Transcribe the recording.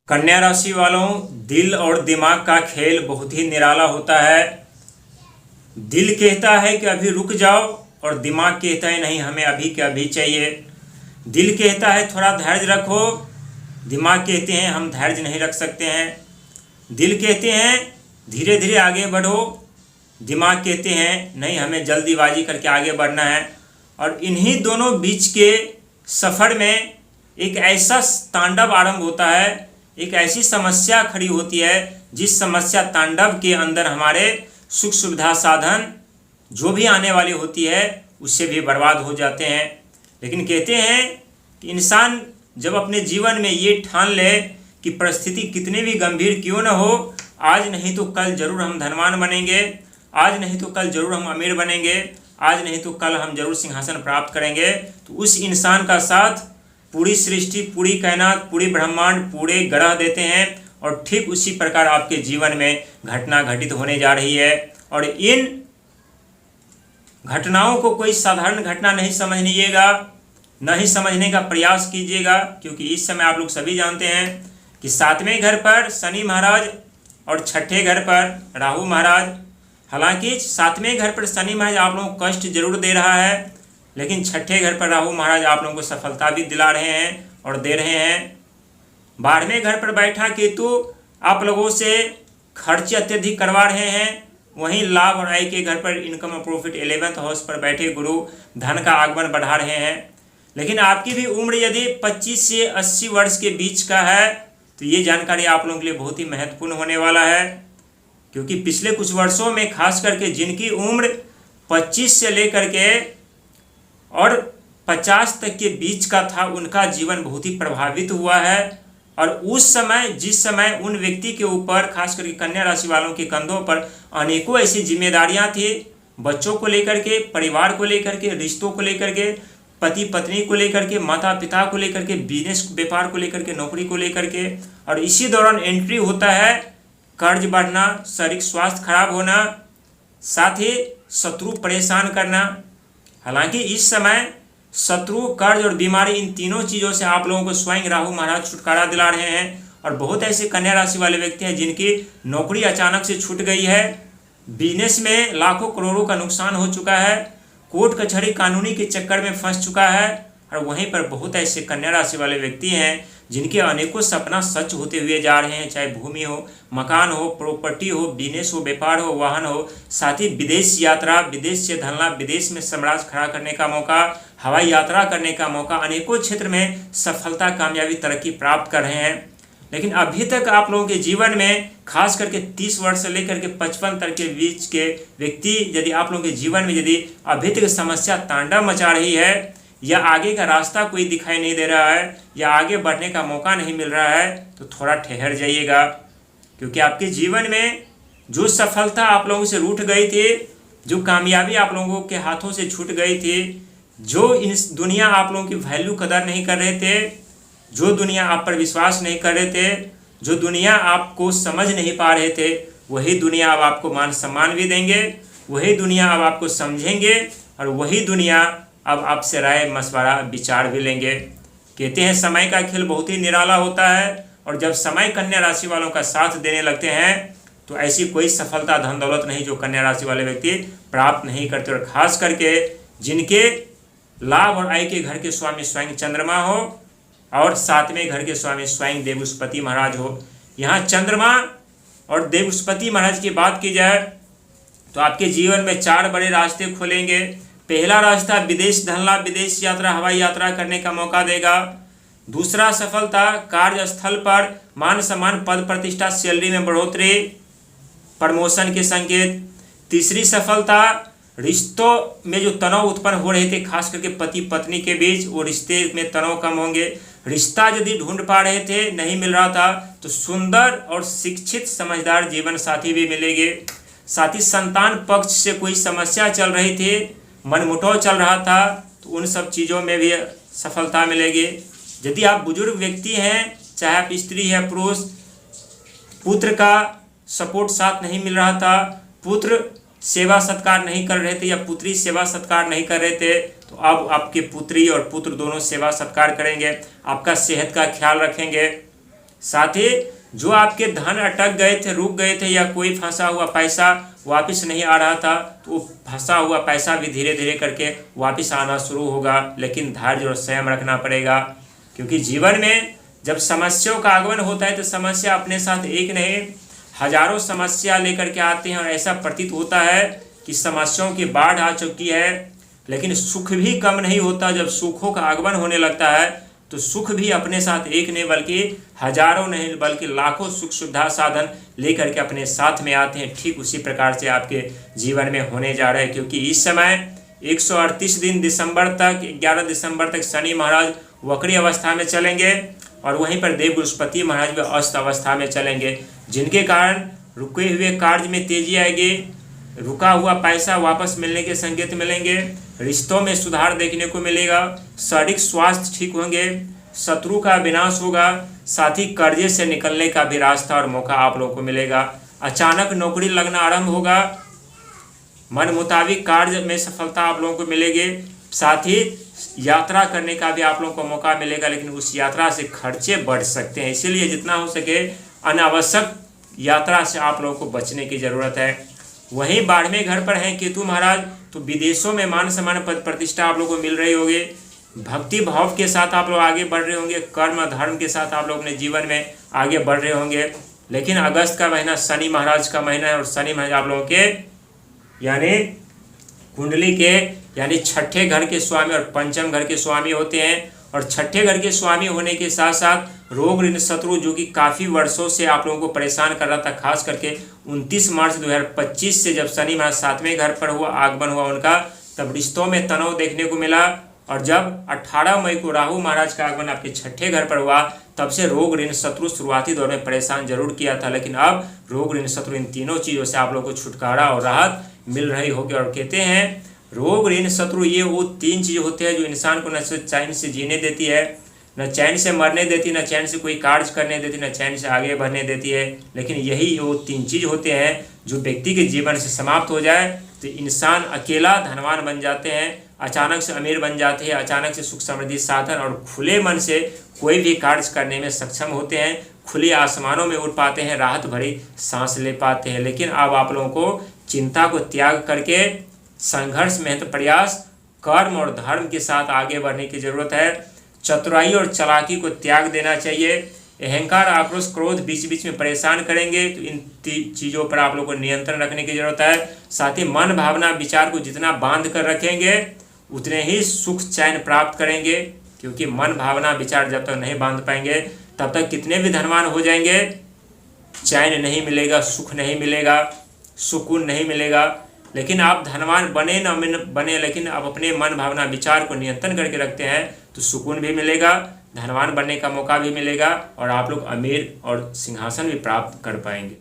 कन्या राशि वालों, दिल और दिमाग का खेल बहुत ही निराला होता है। दिल कहता है कि अभी रुक जाओ और दिमाग कहता है नहीं, हमें अभी के अभी चाहिए। दिल कहता है थोड़ा धैर्य रखो, दिमाग कहते हैं हम धैर्य नहीं रख सकते हैं। दिल कहते हैं धीरे धीरे आगे बढ़ो, दिमाग कहते हैं नहीं, हमें जल्दीबाजी करके आगे बढ़ना है। और इन्हीं दोनों बीच के सफ़र में एक ऐसा तांडव आरंभ होता है, एक ऐसी समस्या खड़ी होती है जिस समस्या तांडव के अंदर हमारे सुख सुविधा साधन जो भी आने वाली होती है उससे भी बर्बाद हो जाते हैं। लेकिन कहते हैं कि इंसान जब अपने जीवन में ये ठान ले कि परिस्थिति कितनी भी गंभीर क्यों न हो, आज नहीं तो कल जरूर हम धनवान बनेंगे, आज नहीं तो कल जरूर हम अमीर बनेंगे, आज नहीं तो कल हम जरूर सिंहासन प्राप्त करेंगे, तो उस इंसान का साथ पूरी सृष्टि, पूरी कायनात, पूरी ब्रह्मांड, पूरे ग्रह देते हैं। और ठीक उसी प्रकार आपके जीवन में घटना घटित होने जा रही है। और इन घटनाओं को कोई साधारण घटना नहीं समझिएगा, न ही समझने का प्रयास कीजिएगा, क्योंकि इस समय आप लोग सभी जानते हैं कि 7वें घर पर शनि महाराज और 6ठे घर पर राहु महाराज। हालांकि 7वें घर पर शनि महाराज आप लोगों को कष्ट जरूर दे रहा है, लेकिन 6ठे घर पर राहु महाराज आप लोगों को सफलता भी दिला रहे हैं और दे रहे हैं। 12वें घर पर बैठा केतु आप लोगों से खर्च अत्यधिक करवा रहे हैं। वहीं लाभ और आय के घर पर इनकम और प्रॉफिट 11th हाउस पर बैठे गुरु धन का आगमन बढ़ा रहे हैं। लेकिन आपकी भी उम्र यदि 25 से 80 वर्ष के बीच का है तो ये जानकारी आप लोगों के लिए बहुत ही महत्वपूर्ण होने वाला है, क्योंकि पिछले कुछ वर्षों में खास करके जिनकी उम्र 25 से लेकर के और 50 तक के बीच का था, उनका जीवन बहुत ही प्रभावित हुआ है। और उस समय जिस समय उन व्यक्ति के ऊपर खास करके कन्या राशि वालों के कंधों पर अनेकों ऐसी जिम्मेदारियां थी, बच्चों को लेकर के, परिवार को लेकर के, रिश्तों को लेकर के, पति पत्नी को लेकर के, माता पिता को लेकर के, बिजनेस व्यापार को लेकर के, नौकरी को लेकर के। और इसी दौरान एंट्री होता है कर्ज बढ़ना, शारीरिक स्वास्थ्य खराब होना, साथ ही शत्रु परेशान करना। हालांकि इस समय शत्रु, कर्ज और बीमारी, इन तीनों चीज़ों से आप लोगों को स्वयं राहु महाराज छुटकारा दिला रहे हैं। और बहुत ऐसे कन्या राशि वाले व्यक्ति हैं जिनकी नौकरी अचानक से छूट गई है, बिजनेस में लाखों करोड़ों का नुकसान हो चुका है, कोर्ट कचहरी कानूनी के चक्कर में फंस चुका है। और वहीं पर बहुत ऐसे कन्या राशि वाले व्यक्ति हैं जिनके अनेकों सपना सच होते हुए जा रहे हैं, चाहे भूमि हो, मकान हो, प्रॉपर्टी हो, बिजनेस हो, व्यापार हो, वाहन हो, साथ ही विदेश यात्रा, विदेश से धन लाभ, विदेश में साम्राज्य खड़ा करने का मौका, हवाई यात्रा करने का मौका, अनेकों क्षेत्र में सफलता, कामयाबी, तरक्की प्राप्त कर रहे हैं। लेकिन अभी तक आप लोगों के जीवन में खास करके 30 वर्ष से लेकर के 55 तक के बीच के व्यक्ति, यदि आप लोगों के जीवन में यदि अभी तक समस्या तांडव मचा रही है, या आगे का रास्ता कोई दिखाई नहीं दे रहा है, या आगे बढ़ने का मौका नहीं मिल रहा है, तो थोड़ा ठहर जाइएगा। क्योंकि आपके जीवन में जो सफलता आप लोगों से रूठ गई थी, जो कामयाबी आप लोगों के हाथों से छूट गई थी, जो इस दुनिया आप लोगों की वैल्यू कदर नहीं कर रहे थे, जो दुनिया आप पर विश्वास नहीं कर रहे थे, जो दुनिया आपको समझ नहीं पा रहे थे, वही दुनिया अब आपको मान सम्मान भी देंगे, वही दुनिया अब आपको समझेंगे, और वही दुनिया अब आपसे राय मशवरा विचार भी लेंगे। कहते हैं समय का खेल बहुत ही निराला होता है, और जब समय कन्या राशि वालों का साथ देने लगते हैं तो ऐसी कोई सफलता, धन दौलत नहीं जो कन्या राशि वाले व्यक्ति प्राप्त नहीं करते। और खास करके जिनके लाभ और आय के घर के स्वामी स्वयं चंद्रमा हो और 7वें घर के स्वामी स्वयं देवस्पति महाराज हो। यहाँ चंद्रमा और देवस्पति महाराज की बात की जाए तो आपके जीवन में 4 बड़े रास्ते खोलेंगे। पहला रास्ता विदेश धन लाभ, विदेश यात्रा, हवाई यात्रा करने का मौका देगा। दूसरा सफलता कार्यस्थल पर मान सम्मान, पद प्रतिष्ठा, सैलरी में बढ़ोतरी, प्रमोशन के संकेत। तीसरी सफलता रिश्तों में जो तनाव उत्पन्न हो रहे थे खास करके पति पत्नी के बीच, वो रिश्ते में तनाव कम होंगे। रिश्ता यदि ढूंढ पा रहे थे, नहीं मिल रहा था, तो सुंदर और शिक्षित समझदार जीवन साथी भी मिलेंगे। साथ ही संतान पक्ष से कोई समस्या चल रही थी, मनमुटाव चल रहा था, तो उन सब चीज़ों में भी सफलता मिलेगी। यदि आप बुजुर्ग व्यक्ति हैं, चाहे आप स्त्री है पुरुष, पुत्र का सपोर्ट साथ नहीं मिल रहा था, पुत्र सेवा सत्कार नहीं कर रहे थे या पुत्री सेवा सत्कार नहीं कर रहे थे, तो अब आपके पुत्री और पुत्र दोनों सेवा सत्कार करेंगे, आपका सेहत का ख्याल रखेंगे। साथ ही जो आपके धन अटक गए थे, रुक गए थे, या कोई फंसा हुआ पैसा वापस नहीं आ रहा था, तो वो फंसा हुआ पैसा भी धीरे धीरे करके वापस आना शुरू होगा। लेकिन धैर्य और संयम रखना पड़ेगा, क्योंकि जीवन में जब समस्याओं का आगमन होता है तो समस्या अपने साथ एक नहीं हजारों समस्या लेकर के आते हैं, और ऐसा प्रतीत होता है कि समस्याओं की बाढ़ आ चुकी है। लेकिन सुख भी कम नहीं होता। जब सुखों का आगमन होने लगता है तो सुख भी अपने साथ एक नहीं बल्कि हजारों नहीं बल्कि लाखों सुख सुविधा साधन लेकर के अपने साथ में आते हैं। ठीक उसी प्रकार से आपके जीवन में होने जा रहा है, क्योंकि इस समय 138 दिन दिसंबर तक 11 दिसंबर तक शनि महाराज वक्री अवस्था में चलेंगे, और वहीं पर देव बृहस्पति महाराज भी अस्त अवस्था में चलेंगे, जिनके कारण रुके हुए कार्य में तेजी आएगी, रुका हुआ पैसा वापस मिलने के संकेत मिलेंगे, रिश्तों में सुधार देखने को मिलेगा, शारीरिक स्वास्थ्य ठीक होंगे, शत्रु का विनाश होगा, साथ ही कर्जे से निकलने का भी रास्ता और मौका आप लोगों को मिलेगा। अचानक नौकरी लगना आरंभ होगा, मन मुताबिक कार्य में सफलता आप लोगों को मिलेगी, साथ ही यात्रा करने का भी आप लोगों को मौका मिलेगा। लेकिन उस यात्रा से खर्चे बढ़ सकते हैं, इसीलिए जितना हो सके अनावश्यक यात्रा से आप लोगों को बचने की जरूरत है। वहीं 12वें घर पर हैं केतु महाराज, तो विदेशों में मान सम्मान पद प्रतिष्ठा आप लोगों को मिल रही होगी, भक्ति भाव के साथ आप लोग आगे बढ़ रहे होंगे, कर्म धर्म के साथ आप लोग अपने जीवन में आगे बढ़ रहे होंगे। लेकिन अगस्त का महीना शनि महाराज का महीना है, और शनि महाराज आप लोगों के यानी कुंडली के यानी छठे घर के स्वामी और पंचम घर के स्वामी होते हैं। और छठे घर के स्वामी होने के साथ साथ रोग ऋण शत्रु जो कि काफ़ी वर्षों से आप लोगों को परेशान कर रहा था, खास करके 29 मार्च 2025 से जब शनि महाराज 7वें घर पर हुआ आगमन हुआ उनका, तब रिश्तों में तनाव देखने को मिला। और जब 18 मई को राहु महाराज का आगमन आपके छठे घर पर हुआ, तब से रोग ऋण शत्रु शुरुआती दौर में परेशान जरूर किया था, लेकिन अब रोग ऋण शत्रु इन तीनों चीज़ों से आप लोगों को छुटकारा और राहत मिल रही होगी। और कहते हैं रोग ऋण शत्रु ये वो 3 चीज़ होते हैं जो इंसान को न चैन से जीने देती है, न चैन से मरने देती, न चैन से कोई कार्य करने देती, न चैन से आगे बढ़ने देती है। लेकिन यही वो 3 चीज़ होते हैं जो व्यक्ति के जीवन से समाप्त हो जाए तो इंसान अकेला धनवान बन जाते हैं, अचानक से अमीर बन जाते हैं, अचानक से सुख समृद्धि साधन और खुले मन से कोई भी कार्य करने में सक्षम होते हैं, खुले आसमानों में उड़ पाते हैं, राहत भरी सांस ले पाते हैं। लेकिन अब आप लोगों को चिंता को त्याग करके संघर्ष मेहनत प्रयास कर्म और धर्म के साथ आगे बढ़ने की जरूरत है। चतुराई और चालाकी को त्याग देना चाहिए। अहंकार आक्रोश क्रोध बीच बीच में परेशान करेंगे, तो इन चीज़ों पर आप लोगों को नियंत्रण रखने की जरूरत है। साथ ही मन भावना विचार को जितना बांध कर रखेंगे उतने ही सुख चैन प्राप्त करेंगे, क्योंकि मन भावना विचार जब तक नहीं बांध पाएंगे तब तक कितने भी धनवान हो जाएंगे, चैन नहीं मिलेगा, सुख नहीं मिलेगा, सुकून नहीं मिलेगा। लेकिन आप धनवान बने न बने, लेकिन आप अपने मन भावना विचार को नियंत्रण करके रखते हैं तो सुकून भी मिलेगा, धनवान बनने का मौका भी मिलेगा, और आप लोग अमीर और सिंहासन भी प्राप्त कर पाएंगे।